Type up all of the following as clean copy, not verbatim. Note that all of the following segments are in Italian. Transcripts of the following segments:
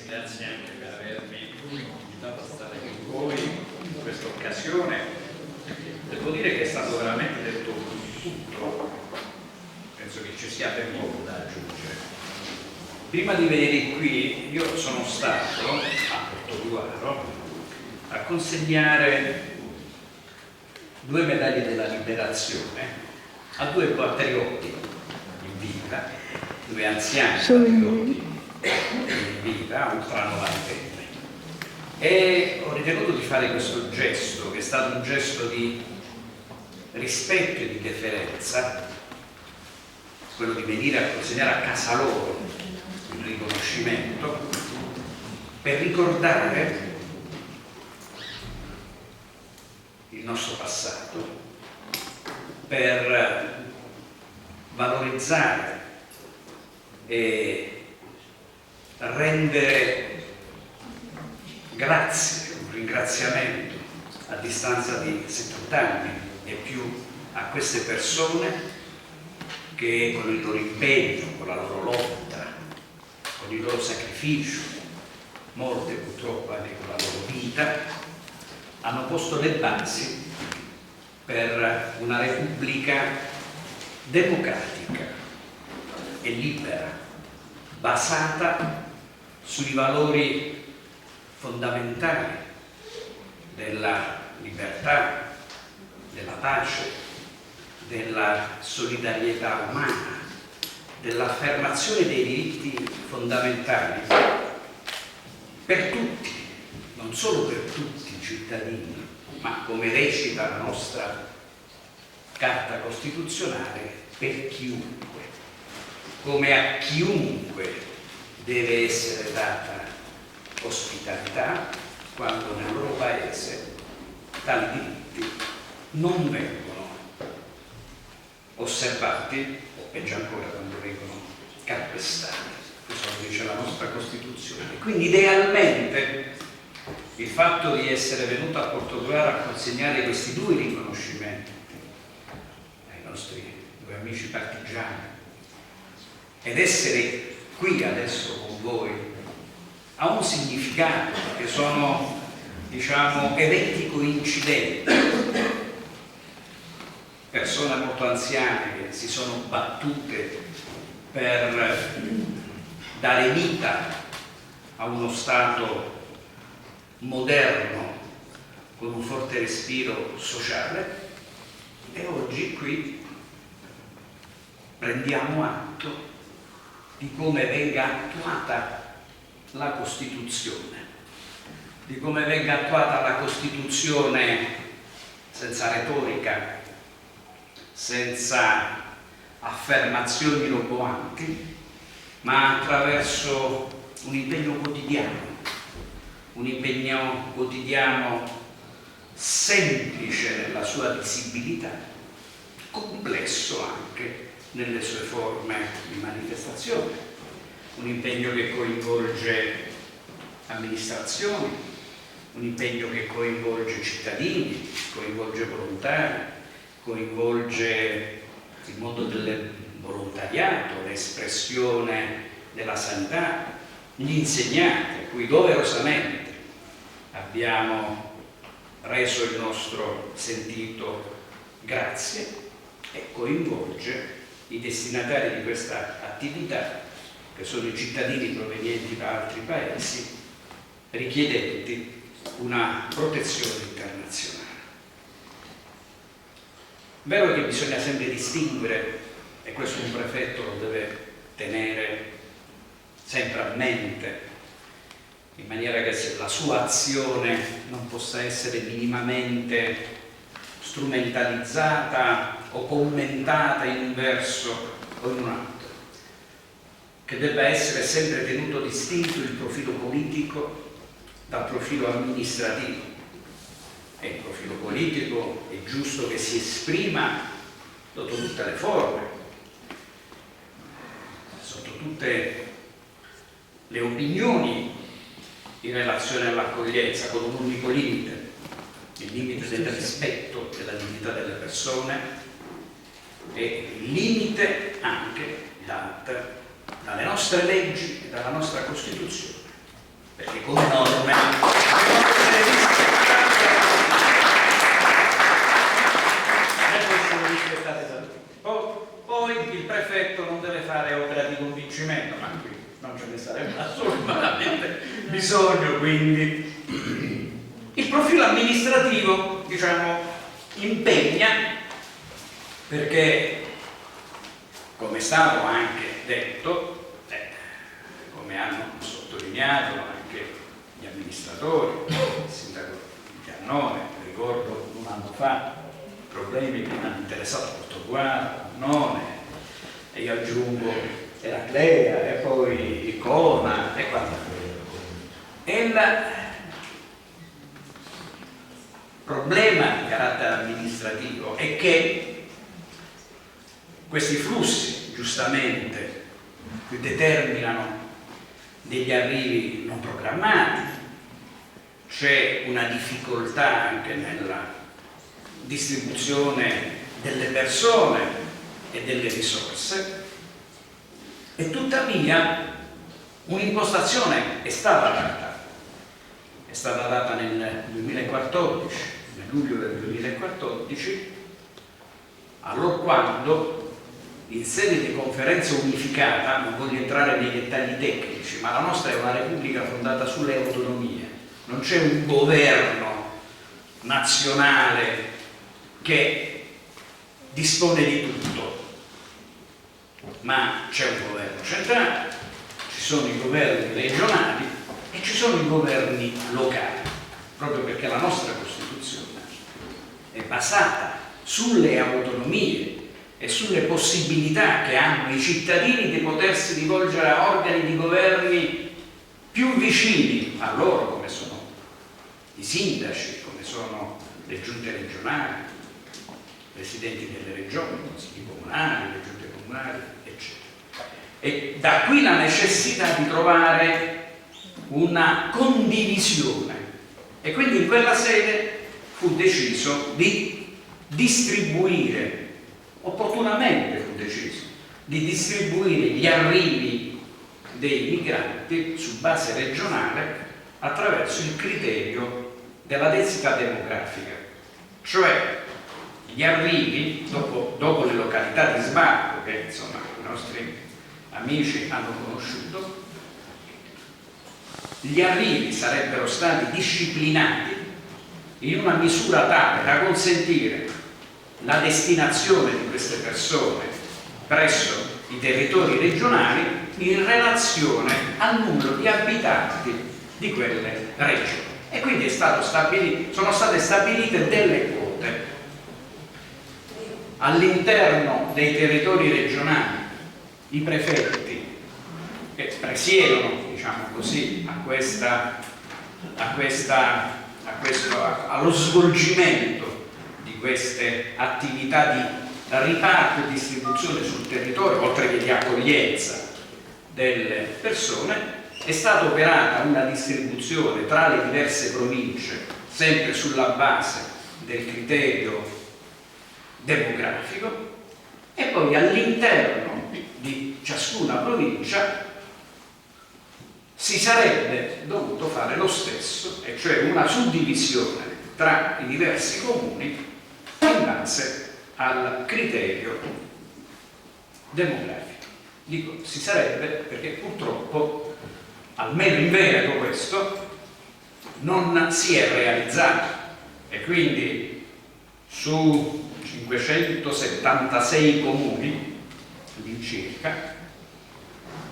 grazie anche per avermi invitato a stare con voi in questa occasione. Devo dire che è stato veramente detto tutto, penso che ci sia ben poco da aggiungere. Prima di venire qui io sono stato a Portogruaro a consegnare 2 medaglie della liberazione a 2 patrioti in vita, 2 anziani patrioti in vita, ultranovantenni, e ho ritenuto di fare questo gesto, che è stato un gesto di rispetto e di deferenza, quello di venire a consegnare a casa loro il riconoscimento, per ricordare il nostro passato, per valorizzare e rendere grazie, un ringraziamento a distanza di 70 anni e più a queste persone che con il loro impegno, con la loro lotta, con il loro sacrificio, molte purtroppo anche con la loro vita, hanno posto le basi per una Repubblica democratica e libera, basata sui valori fondamentali della libertà, della pace, della solidarietà umana, dell'affermazione dei diritti fondamentali per tutti, non solo per tutti i cittadini, ma come recita la nostra Carta Costituzionale, per chiunque, come a chiunque deve essere data ospitalità quando nel loro paese tali diritti non vengono osservati o peggio ancora quando vengono calpestati. Questo lo dice la nostra Costituzione. Quindi idealmente il fatto di essere venuto a Portogruaro a consegnare questi 2 riconoscimenti ai nostri 2 amici partigiani ed essere qui adesso con voi ha un significato, perché sono, diciamo, eventi coincidenti, persone molto anziane che si sono battute per dare vita a uno Stato moderno con un forte respiro sociale, e oggi qui prendiamo atto di come venga attuata la Costituzione, di come venga attuata la Costituzione senza retorica, senza affermazioni roboanti, ma attraverso un impegno quotidiano semplice nella sua visibilità, complesso anche nelle sue forme di manifestazione, un impegno che coinvolge amministrazioni, un impegno che coinvolge cittadini, coinvolge volontari, coinvolge il mondo del volontariato, l'espressione della sanità, gli insegnanti, a cui doverosamente abbiamo reso il nostro sentito grazie, e coinvolge i destinatari di questa attività, che sono i cittadini provenienti da altri paesi richiedenti una protezione internazionale. Vero che bisogna sempre distinguere, e questo un prefetto lo deve tenere sempre a mente, in maniera che la sua azione non possa essere minimamente strumentalizzata o commentata in un verso o in un altro, che debba essere sempre tenuto distinto il profilo politico dal profilo amministrativo. E il profilo politico è giusto che si esprima sotto tutte le forme, sotto tutte le opinioni in relazione all'accoglienza, con un unico limite, il limite del rispetto della dignità delle persone e il limite anche dalle nostre leggi e dalla nostra Costituzione perché come norme poi il prefetto non deve fare opera di convincimento, ma qui non ce ne sarebbe assolutamente bisogno, quindi il profilo amministrativo, diciamo, impegna, perché come è stato anche detto, come hanno sottolineato anche gli amministratori, il sindaco di Cannone, ricordo un anno fa, problemi che hanno interessato Portoguaro, Cannone, e io aggiungo Eraclea e poi Icona e quant'altro. E il problema di carattere amministrativo è che questi flussi, giustamente, determinano degli arrivi non programmati, c'è una difficoltà anche nella distribuzione delle persone e delle risorse, e tuttavia un'impostazione è stata data nel 2014, nel luglio del 2014, allorquando in sede di conferenza unificata, non voglio entrare nei dettagli tecnici, ma la nostra è una repubblica fondata sulle autonomie, non c'è un governo nazionale che dispone di tutto, ma c'è un governo centrale, ci sono i governi regionali e ci sono i governi locali, proprio perché la nostra Costituzione è basata sulle autonomie e sulle possibilità che hanno i cittadini di potersi rivolgere a organi di governi più vicini a loro, come sono i sindaci, come sono le giunte regionali, presidenti delle regioni, consigli comunali, le giunte comunali, eccetera. E da qui la necessità di trovare una condivisione, e quindi in quella sede fu deciso di distribuire, opportunamente fu deciso di distribuire gli arrivi dei migranti su base regionale attraverso il criterio della densità demografica, cioè gli arrivi dopo le località di sbarco che insomma i nostri amici hanno conosciuto. Gli arrivi sarebbero stati disciplinati in una misura tale da consentire la destinazione di queste persone presso i territori regionali in relazione al numero di abitanti di quelle regioni. E quindi sono state stabilite delle quote all'interno dei territori regionali. I prefetti che presiedono, diciamo così, allo svolgimento di queste attività di riparto e distribuzione sul territorio, oltre che di accoglienza delle persone, è stata operata una distribuzione tra le diverse province, sempre sulla base del criterio demografico, e poi all'interno di ciascuna provincia si sarebbe dovuto fare lo stesso, e cioè una suddivisione tra i diversi comuni in base al criterio demografico. Dico si sarebbe perché purtroppo, almeno in Veneto, questo non si è realizzato, e quindi su 576 comuni all'incirca,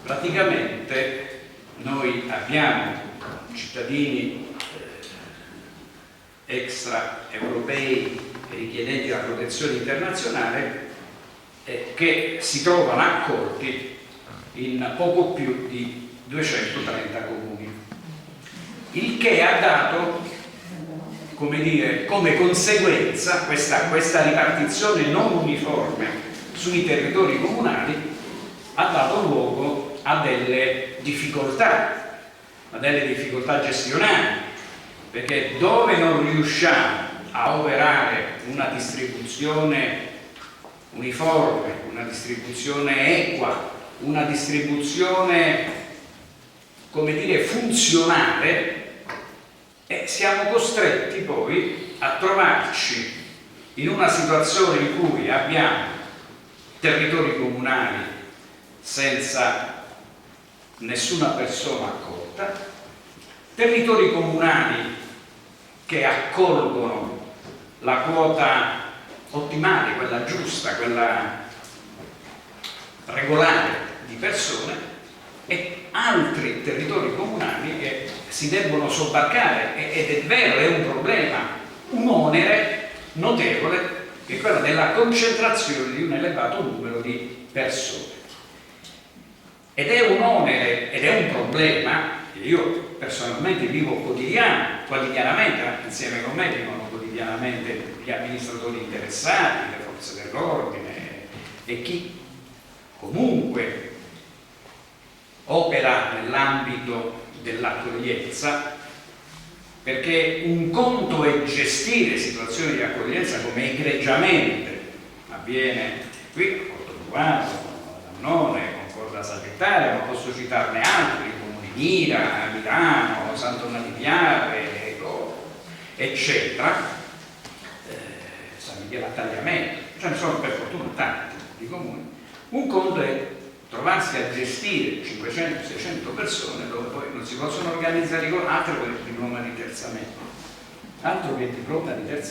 praticamente noi abbiamo cittadini extraeuropei e richiedenti la protezione internazionale che si trovano accolti in poco più di 230 comuni, il che ha dato, come dire, come conseguenza questa ripartizione non uniforme sui territori comunali ha dato luogo a delle difficoltà gestionali, perché dove non riusciamo a operare una distribuzione uniforme, una distribuzione equa, una distribuzione come dire, funzionare, siamo costretti poi a trovarci in una situazione in cui abbiamo territori comunali senza nessuna persona accolta, territori comunali che accolgono la quota ottimale, quella giusta, quella regolare di persone, e altri territori comunali che si debbono sobbarcare, ed è vero, è un problema, un onere notevole, che è quello della concentrazione di un elevato numero di persone. Ed è un onere ed è un problema che io personalmente vivo quotidianamente, insieme con me vivono quotidianamente gli amministratori interessati, le forze dell'ordine e chi comunque opera nell'ambito dell'accoglienza, perché un conto è gestire situazioni di accoglienza come egregiamente avviene qui a Portogruaro, ad Annone, Concordia Sagittaria, ma posso citarne altri, come Mira, Milano, Sant'Anna di Piave, eccetera, San Michele a Tagliamento, ce ne sono per fortuna tanti di comuni. Un conto è trovarsi a gestire 500-600 persone dove poi non si possono organizzare altro che il diploma di terza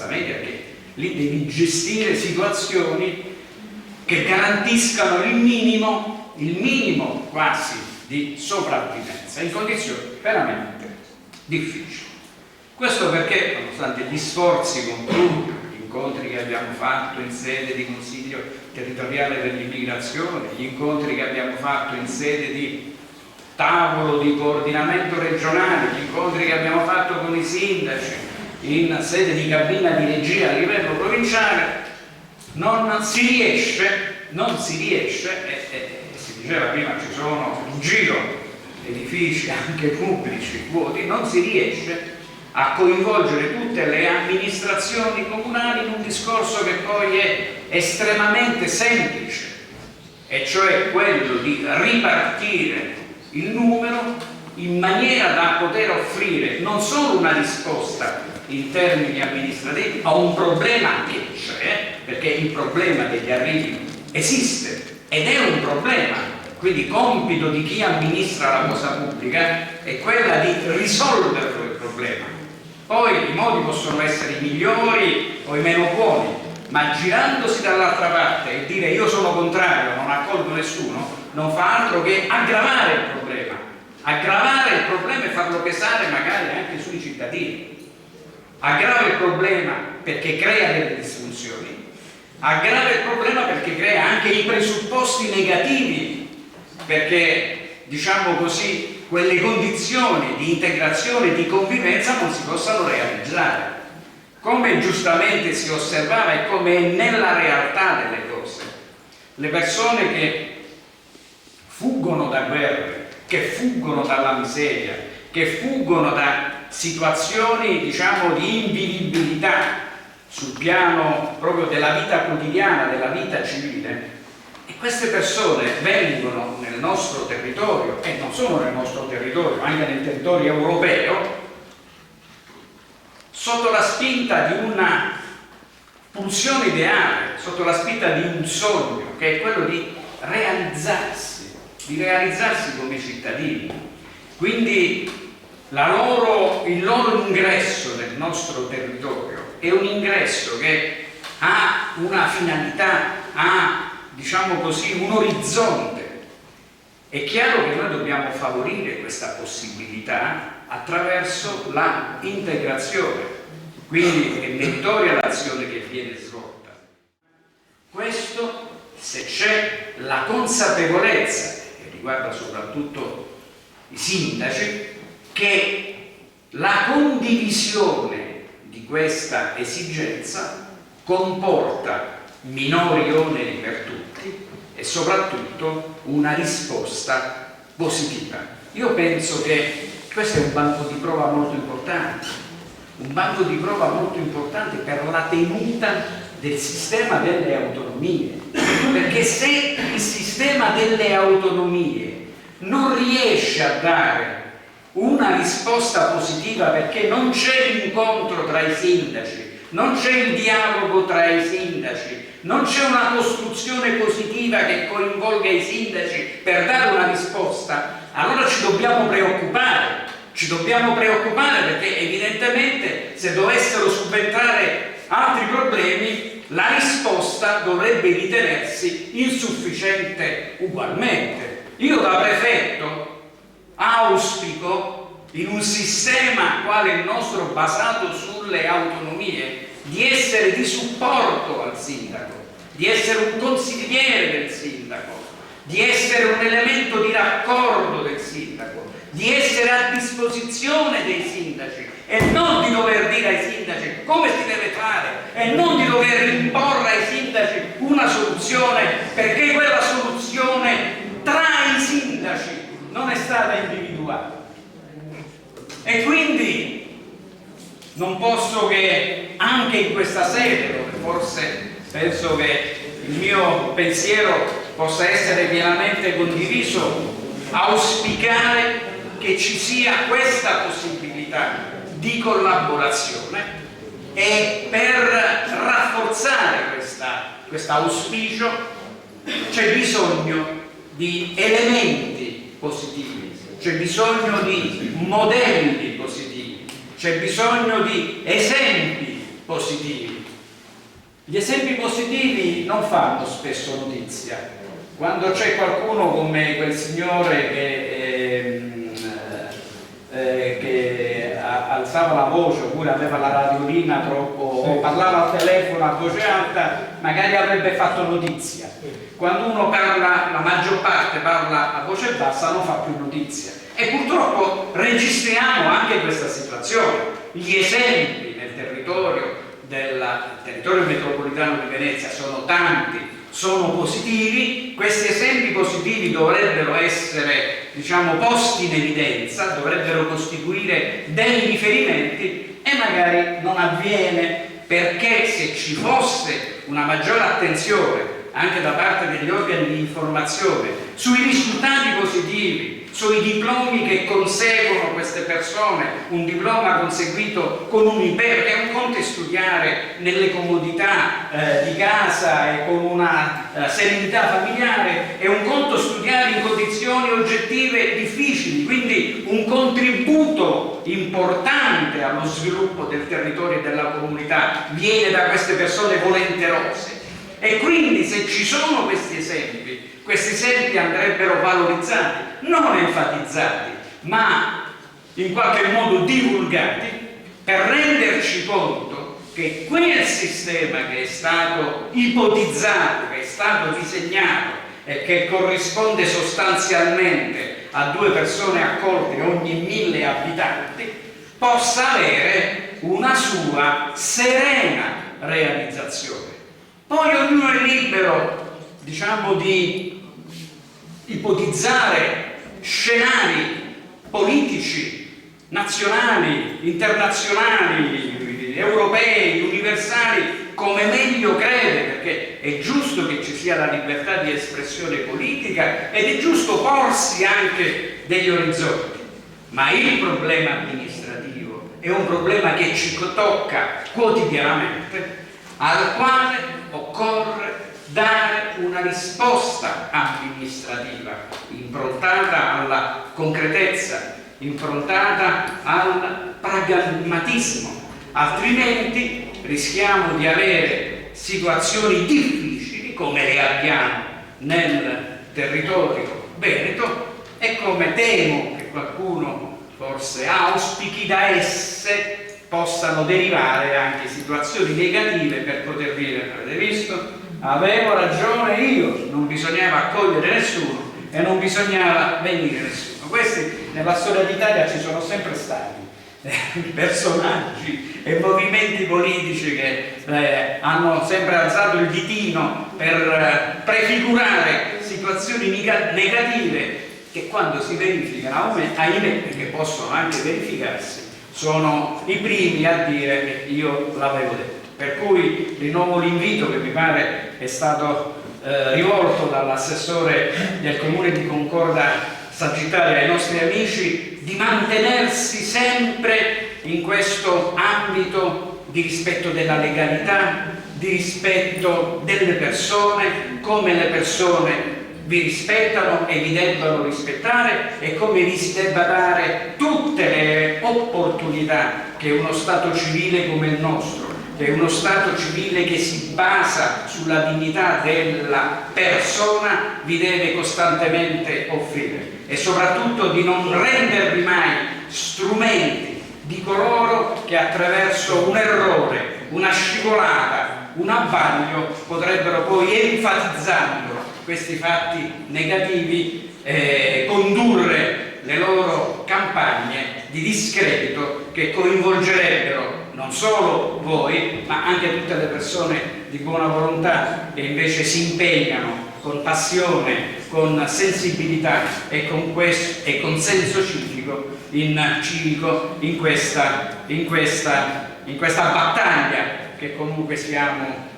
media, perché lì devi gestire situazioni che garantiscano il minimo quasi di sopravvivenza in condizioni veramente difficili. Questo perché, nonostante gli sforzi compiuti, gli incontri che abbiamo fatto in sede di Consiglio territoriale per l'immigrazione, gli incontri che abbiamo fatto in sede di tavolo di coordinamento regionale, gli incontri che abbiamo fatto con i sindaci in sede di cabina di regia a livello provinciale, non si riesce, si diceva prima ci sono in giro edifici anche pubblici vuoti, non si riesce a coinvolgere tutte le amministrazioni comunali in un discorso che poi è estremamente semplice, e cioè quello di ripartire il numero in maniera da poter offrire non solo una risposta in termini amministrativi a un problema che c'è, perché il problema degli arrivi esiste ed è un problema, quindi compito di chi amministra la cosa pubblica è quella di risolverlo il problema. Poi i modi possono essere i migliori o i meno buoni, ma girandosi dall'altra parte e dire io sono contrario, non accolgo nessuno, non fa altro che aggravare il problema e farlo pesare magari anche sui cittadini. Aggrava il problema perché crea delle disfunzioni, aggrava il problema perché crea anche i presupposti negativi, perché diciamo così quelle condizioni di integrazione e di convivenza non si possano realizzare. Come giustamente si osservava e come è nella realtà delle cose, le persone che fuggono da guerre, che fuggono dalla miseria, che fuggono da situazioni diciamo di invivibilità sul piano proprio della vita quotidiana, della vita civile, e queste persone vengono nel nostro territorio, e non solo nel nostro territorio, anche nel territorio europeo, sotto la spinta di una pulsione ideale, sotto la spinta di un sogno, che è quello di realizzarsi come cittadini. Quindi il loro ingresso nel nostro territorio è un ingresso che ha una finalità, ha diciamo così un orizzonte. È chiaro che noi dobbiamo favorire questa possibilità attraverso la integrazione, quindi è meritoria l'azione che viene svolta. Questo se c'è la consapevolezza, che riguarda soprattutto i sindaci, che la condivisione di questa esigenza comporta minori oneri per tutti e soprattutto una risposta positiva. Io penso che questo è un banco di prova molto importante per la tenuta del sistema delle autonomie, perché se il sistema delle autonomie non riesce a dare una risposta positiva, perché non c'è l'incontro tra i sindaci, non c'è il dialogo tra i sindaci, non c'è una costruzione positiva che coinvolga i sindaci per dare una risposta, allora ci dobbiamo preoccupare. Ci dobbiamo preoccupare perché evidentemente se dovessero subentrare altri problemi la risposta dovrebbe ritenersi insufficiente ugualmente. Io da prefetto auspico, in un sistema quale il nostro basato sulle autonomie, di essere di supporto al sindaco, di essere un consigliere del sindaco, di essere un elemento di raccordo del sindaco, di essere a disposizione dei sindaci e non di dover dire ai sindaci come si deve fare e non di dover imporre ai sindaci una soluzione, perché quella soluzione tra i sindaci non è stata individuata. E quindi non posso che anche in questa sede, dove forse penso che il mio pensiero possa essere pienamente condiviso, auspicare che ci sia questa possibilità di collaborazione, e per rafforzare questo auspicio c'è bisogno di elementi positivi, c'è bisogno di modelli positivi, c'è bisogno di esempi positivi. Gli esempi positivi non fanno spesso notizia. Quando c'è qualcuno come quel signore che alzava la voce oppure aveva la radiolina troppo o parlava al telefono a voce alta, magari avrebbe fatto notizia. Quando uno parla, la maggior parte parla a voce bassa, non fa più notizia. E purtroppo registriamo anche questa situazione. Gli esempi nel territorio metropolitano di Venezia sono tanti, sono positivi. Questi esempi positivi dovrebbero essere, diciamo, posti in evidenza, dovrebbero costituire dei riferimenti, e magari non avviene, perché se ci fosse una maggiore attenzione anche da parte degli organi di informazione sui risultati positivi, sui diplomi che conseguono queste persone, un diploma conseguito con un impegno, che è un conto studiare nelle comodità di casa e con una serenità familiare, è un conto studiare in condizioni oggettive difficili, quindi un contributo importante allo sviluppo del territorio e della comunità viene da queste persone volenterose. E quindi se ci sono questi esempi andrebbero valorizzati, non enfatizzati, ma in qualche modo divulgati, per renderci conto che quel sistema che è stato ipotizzato, che è stato disegnato e che corrisponde sostanzialmente a 2 persone accolte ogni 1000 abitanti, possa avere una sua serena realizzazione. Poi ognuno è libero, diciamo, di ipotizzare scenari politici, nazionali, internazionali, europei, universali, come meglio crede, perché è giusto che ci sia la libertà di espressione politica ed è giusto porsi anche degli orizzonti. Ma il problema amministrativo è un problema che ci tocca quotidianamente, al quale occorre dare una risposta amministrativa improntata alla concretezza, improntata al pragmatismo, altrimenti rischiamo di avere situazioni difficili come le abbiamo nel territorio veneto e come temo che qualcuno forse auspichi da esse possano derivare anche situazioni negative, per poter dire: avete visto? Avevo ragione io, non bisognava accogliere nessuno e non bisognava venire nessuno. Questi nella storia d'Italia ci sono sempre stati personaggi e movimenti politici che hanno sempre alzato il ditino per prefigurare situazioni negative che, quando si verificano, ahimè, perché possono anche verificarsi, sono i primi a dire che io l'avevo detto. Per cui rinnovo l'invito che mi pare è stato rivolto dall'assessore del comune di Concorda sagittale ai nostri amici di mantenersi sempre in questo ambito di rispetto della legalità, di rispetto delle persone, come le persone vi rispettano e vi debbano rispettare e come vi si debba dare tutte le opportunità che uno Stato civile come il nostro, che è uno Stato civile che si basa sulla dignità della persona, vi deve costantemente offrire, e soprattutto di non rendervi mai strumenti di coloro che attraverso un errore, una scivolata, un abbaglio potrebbero poi, enfatizzando questi fatti negativi, condurre le loro campagne di discredito che coinvolgerebbero non solo voi, ma anche tutte le persone di buona volontà che invece si impegnano con passione, con sensibilità e con senso civico in questa battaglia che comunque siamo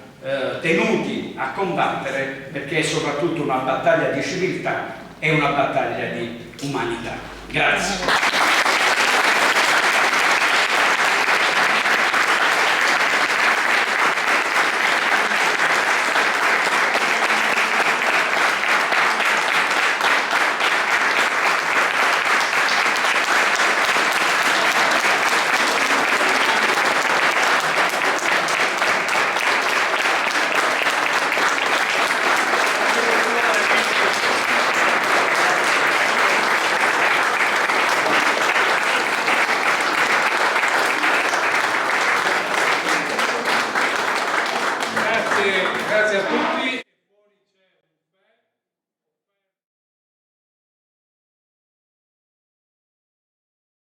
tenuti a combattere, perché è soprattutto una battaglia di civiltà e una battaglia di umanità. Grazie. Grazie a tutti.